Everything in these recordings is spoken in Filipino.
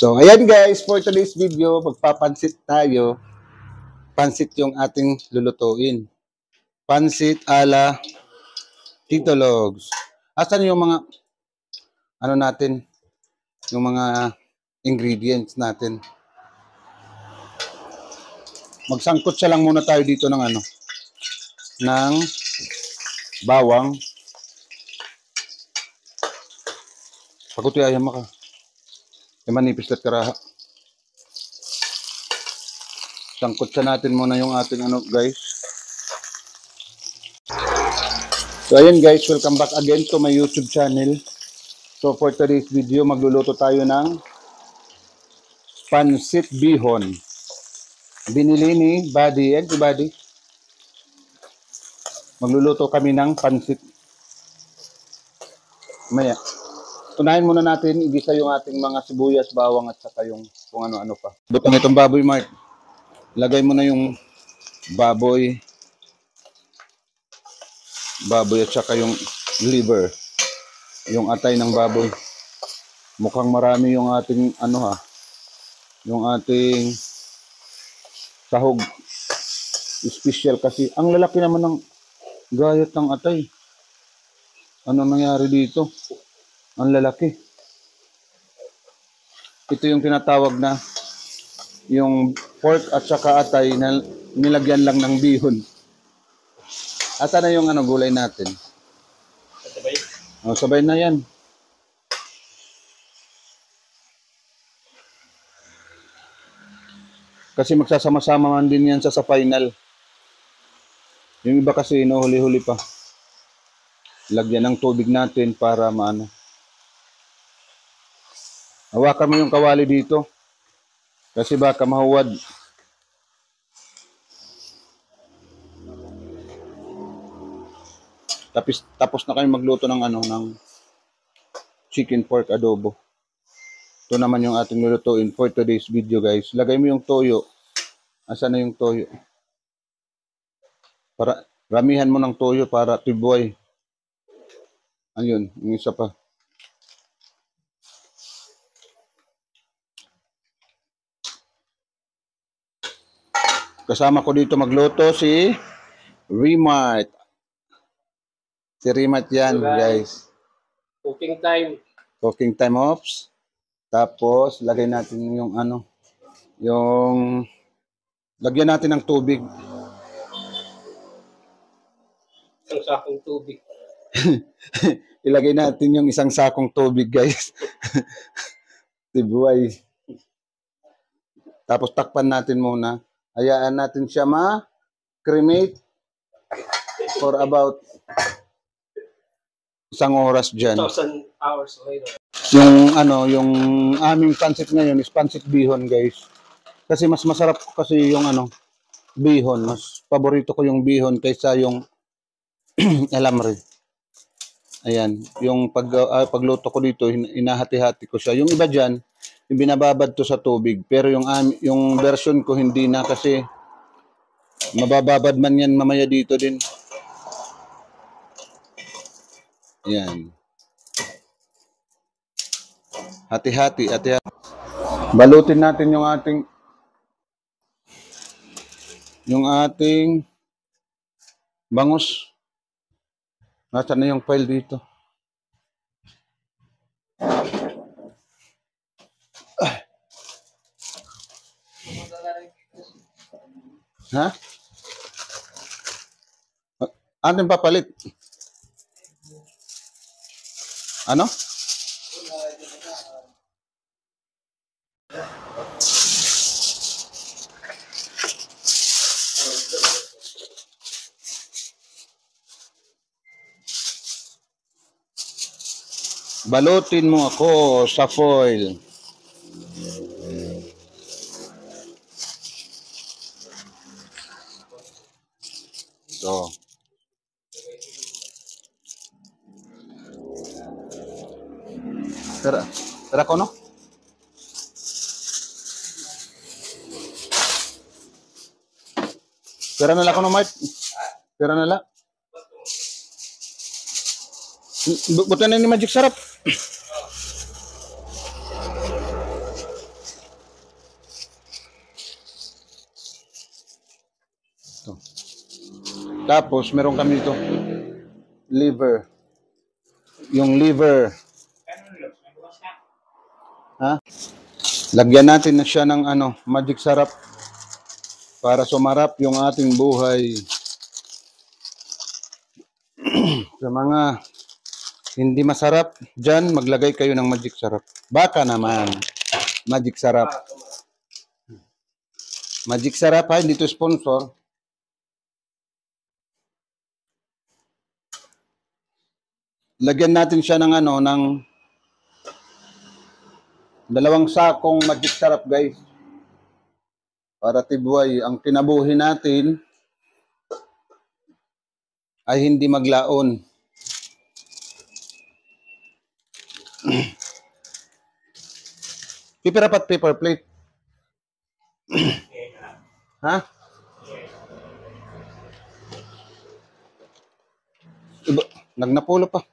So, ayan guys, for today's video, magpapansit tayo. Pansit yung ating lulutuin. Pansit ala Tito Logs. Asan yung mga, ano natin, yung mga ingredients natin. Magsangkot siya lang muna tayo dito ng ng bawang. Pakuti ayam maka. Manipis lat karaha. Sangkot siya natin muna yung ating guys. So ayan guys, welcome back again to my YouTube channel. So for today's video, magluluto tayo ng pansit bihon. Binili ni Buddy. Yan si Buddy. Magluluto kami ng pansit. Maya. Unahin muna natin, igisa yung ating mga sibuyas, bawang at saka yung kung ano-ano pa. Butang itong baboy, Mark. Lagay mo na yung baboy. Baboy at saka yung liver. Yung atay ng baboy. Mukhang marami yung ating yung ating sahog. Special kasi. Ang lalaki naman ng gayat ng atay. Ano nangyari dito? Ang lalaki. Ito yung tinatawag na yung pork at saka atay na nilagyan lang ng bihon. Ata na yung gulay natin. Sabay? Oh, sabay na yan. Kasi magsasama-sama man din yan sa final. Yung iba kasi huli-huli pa. Lagyan ng tubig natin para maano. Hawakan mo yung kawali dito. Kasi baka mahuwad. Tapos na kayo magluto ng ng chicken pork adobo. Ito naman yung ating lulutuin for today's video guys. Lagay mo yung toyo. Asan na yung toyo? Para ramihan mo ng toyo para tiboy. Ayun, yung isa pa. Kasama ko dito magluto si Remart. Si Remart yan, guys. Cooking time. Cooking time ops. Tapos, lagay natin yung yung lagyan natin ng tubig. Isang sakong tubig. Ilagay natin yung isang sakong tubig, guys. Tibuay. Tapos, takpan natin muna. Hayaan natin siya ma-cremate for about 1 oras dyan. 1,000 hours later. Yung aming pansit ngayon is pansit bihon, guys. Kasi mas masarap kasi yung bihon. Mas paborito ko yung bihon kaysa yung alamre. Ayan. Yung pagluto ko dito, inahati-hati ko siya. Yung iba dyan, yung binababad to sa tubig. Pero yung version ko hindi na kasi mabababad man yan mamaya dito din. Ayan. Hati-hati. Balutin natin yung ating bangus. Nasaan na yung file dito? Ha? Anong papalit? Ano? Balutin mo ako sa foil. So. Tara ko no? Pera na lang ko no, Mike. Pera na lang. Buta na ni Magic sarap. Tapos, meron kami dito, liver. Yung liver. Ha? Lagyan natin na siya ng magic sarap para sumarap yung ating buhay. Sa mga hindi masarap, dyan maglagay kayo ng magic sarap. Baka naman, magic sarap. Magic sarap ha, hindi to sponsor. Lagyan natin siya ng ng 2 sakong magic sarap, guys. Para tibuay ang kinabuhi natin ay hindi maglaon. Paper apat paper plate. Ha? Iba, nagnapulo pa.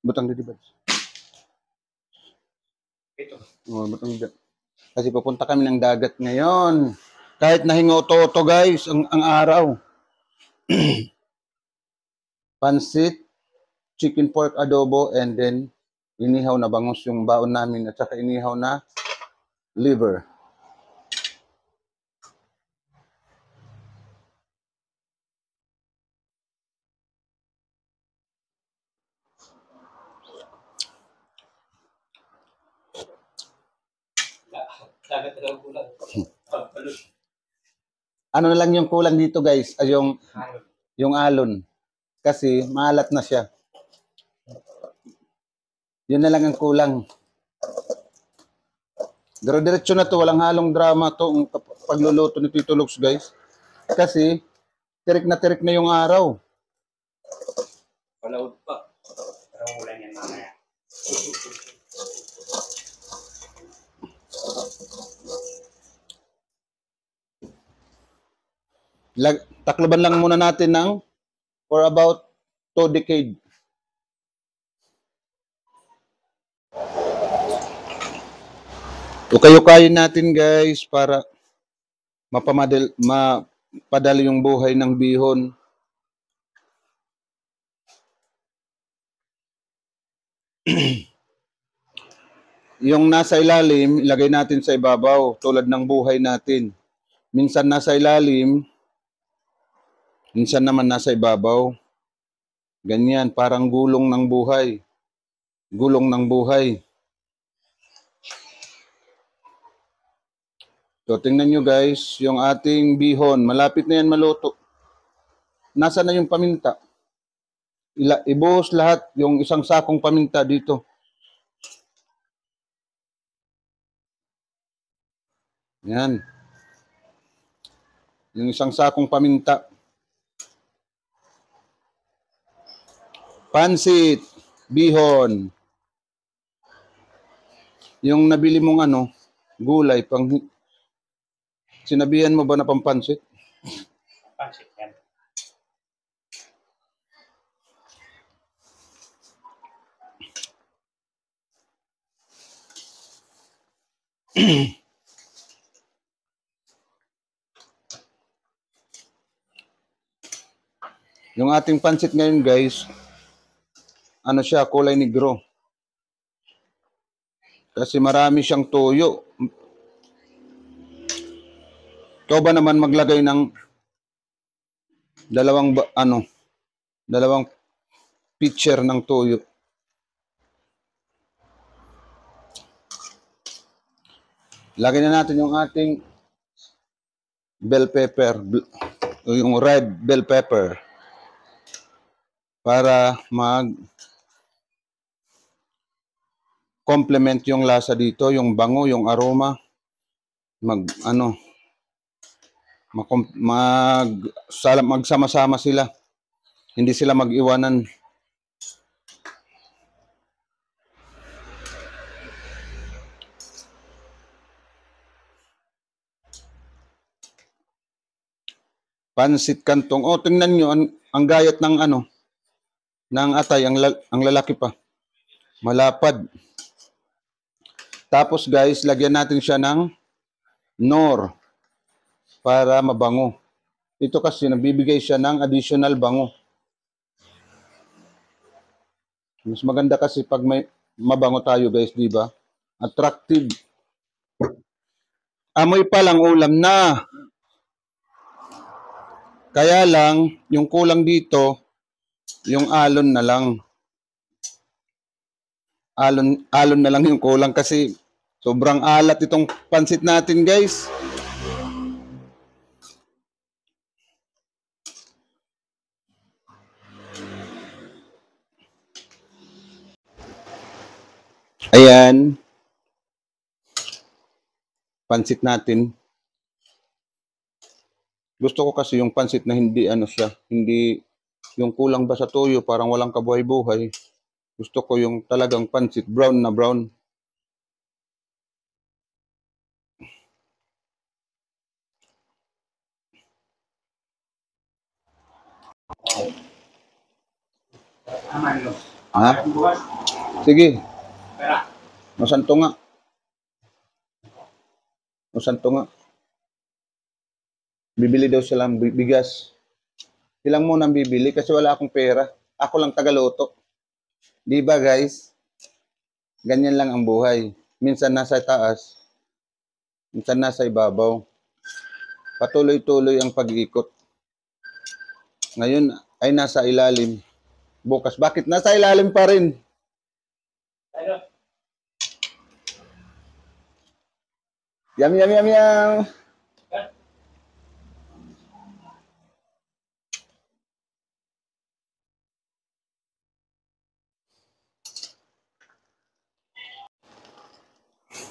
Butang dito ba? Ito. Oh, butang dito. Kasi pupunta kami ng dagat ngayon. Kahit nahingo to guys, ang araw. Pansit, chicken pork adobo, and then inihaw na bangus yung baon namin at saka inihaw na liver. Dagat na lang kulang. Pagpalot. Ano na lang yung kulang dito guys, ay yung alon. Kasi maalat na siya. Yun na lang ang kulang. Dire-diretso na to, walang halong drama to ang pagluluto ni Tito Lux guys. Kasi tirik na yung araw. Palaod pa. Parang ulan yan mamaya. Takloban lang muna natin ng for about 2 decades. Ukay-ukayin natin guys para mapadali yung buhay ng bihon. Yung nasa ilalim, ilagay natin sa ibabaw tulad ng buhay natin. Minsan nasa ilalim, minsan naman nasa ibabaw. Ganyan, parang gulong ng buhay. Gulong ng buhay. So, tingnan nyo guys, yung ating bihon. Malapit na yan maluto. Nasa na yung paminta? Ibuhos lahat yung 1 sakong paminta dito. Yan. Yung 1 sakong paminta. Pansit, bihon. Yung nabili mong gulay, sinabihan mo ba na pampansit? Pansit yan. Yung ating pansit ngayon guys, siya, kulay negro. Kasi marami siyang toyo. Ikaw ba naman maglagay ng dalawang pitcher ng toyo? Lagay na natin yung ating bell pepper, yung red bell pepper para complement yung lasa dito, yung bango, yung aroma. Magsama-sama sila. Hindi sila mag-iwanan. Pansit kantong. Oh, tingnan nyo, ang gayat ng ng atay, ang lalaki pa. Malapad. Tapos guys, lagyan natin siya ng nor para mabango. Ito kasi nagbibigay siya ng additional bango. Mas maganda kasi pag may mabango tayo guys, di ba? Attractive. Amoy pa lang ulam na. Kaya lang, yung kulang dito, yung alon na lang. Alon na lang yung kulang kasi sobrang alat itong pansit natin guys. Ayan. Pansit natin. Gusto ko kasi yung pansit na hindi ano siya, hindi yung kulang ba sa toyo, parang walang kabuhay-buhay. Gusto ko yung talagang pansit, brown na brown. Aman lo. Ha? Bukas. Sige, Pera. masanto nga. Masanto nga. Bibili daw silang bigas. Silang muna ang bibili kasi wala akong pera. Ako lang tagaluto. Di ba guys? Ganyan lang ang buhay. Minsan nasa taas, minsan nasa ibabaw. Patuloy-tuloy ang pag-ikot. Ngayon ay nasa ilalim. Bukas, bakit nasa ilalim pa rin? Ano? Yum, yum, yum, yum.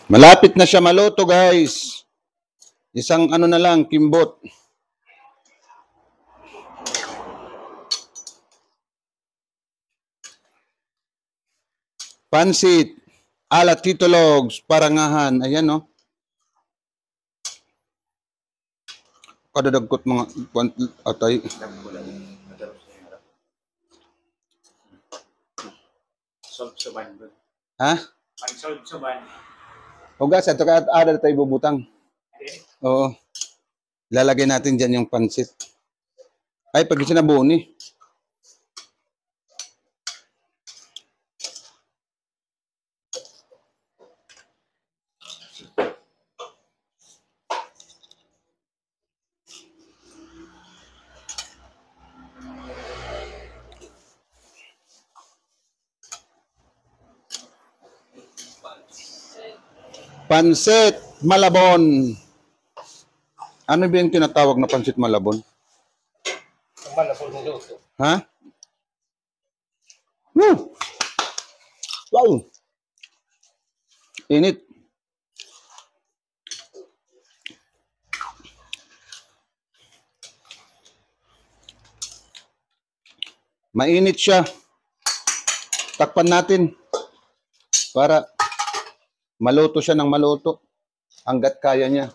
Malapit na siya maluto, guys. Isang ano na lang, kimbot. Pansit, alat Tito Logs, parangahan. Ayan, no? Kadadagkot mga atay. Sob-soban. Ha? Pag-sob-soban. Hugas, ito ka ada tayo bubutang. Okay. Oo. Lalagay natin dyan yung pansit. Ay, pag sinabuo ni. Pansit Malabon. Ano ba yung tinatawag na pansit Malabon? Ang malapol ng luto. Ha? Woo! Wow! Init. Mainit siya. Takpan natin para maluto siya ng maluto hanggat kaya niya.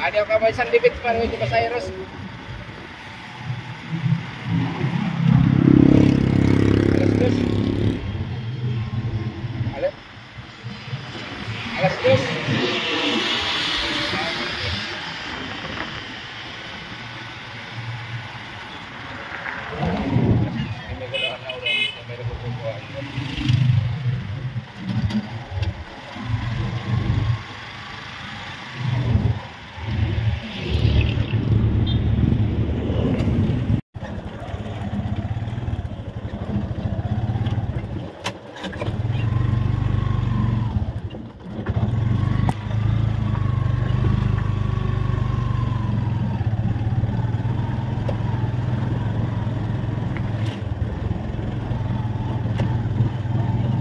Ada ka may sandibit pa rin di Pasairos. Alas dos. Alas dos.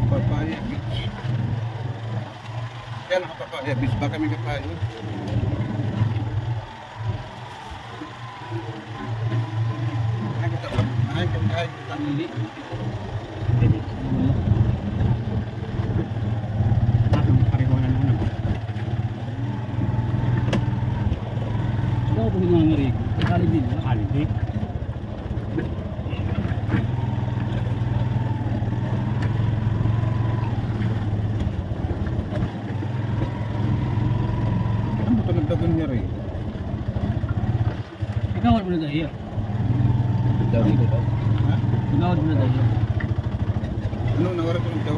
Papaya Beach. Yan ang Papaya Beach. Baka may kapayo. Ay, kita nili. Ikaw po yung mga ngarig. Kalibig. Kalibig. Ano ba nagdagan niya rin? Ikaw mo na dahil. Daw dito daw. Ha? Ikaw mo na dahil. Ano, nawara ko ng daw?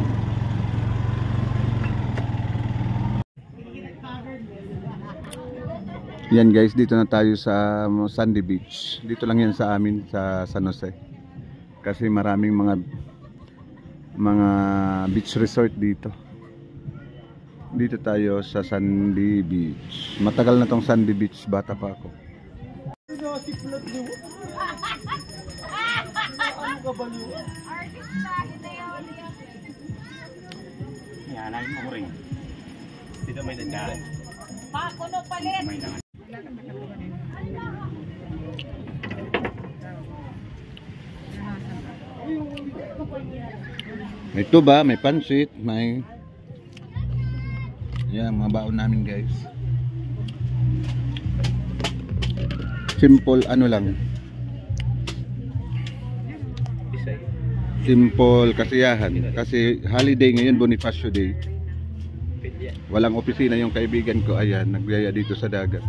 Yan guys, dito na tayo sa Sandy Beach. Dito lang yan sa amin sa San Jose. Kasi maraming mga beach resort dito. Dito tayo sa Sandy Beach. Matagal na tong Sandy Beach, bata pa ako. Yan, ay mo rin. Dito may dadaan. Pakuno palit. May lang. May tuba, may pansit, may... Yan, mga baon namin guys. Simple ano lang. Simple kasiyahan. Kasi holiday ngayon, Bonifacio Day. Walang opisina yung kaibigan ko. Ayan, nagyaya dito sa dagat.